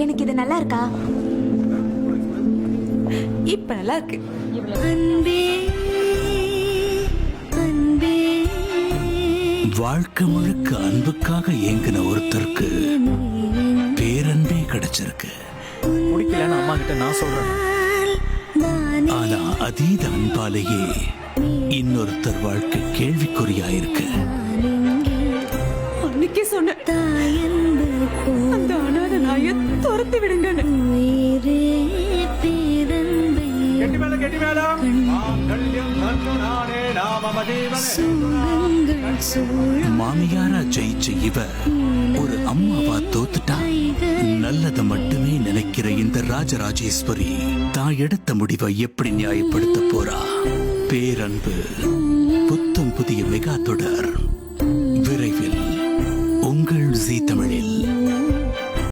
எனக்கு இது நல்லா இருக்கா? இப்ப நல்லா இருக்கு. வாழ்க்கை முழுக்க அன்புக்காக ஏங்கின ஒருத்தருக்கு பேரன்பே கிடைச்சிருக்கு. பிடிக்கலன்னு அம்மா கிட்ட நான் சொல்றேன். ஆனா அதீத அன்பாலேயே இன்னொருத்தர் வாழ்க்கை கேள்விக்குறியாயிருக்கு. அன்னைக்கே சொன்னேன், அந்த அனாதை நாயை துரத்தி விடுங்கன்னு. மாமியாரா ஜெயிச்ச இவ ஒரு அம்மாவா தோத்துட்டா. நல்லத மட்டுமே நினைக்கிற இந்த ராஜராஜேஸ்வரி தான் எடுத்த முடிவை எப்படி நியாயப்படுத்த போறா? பேரன்பு புத்தம் புதிய மெகா தொடர்.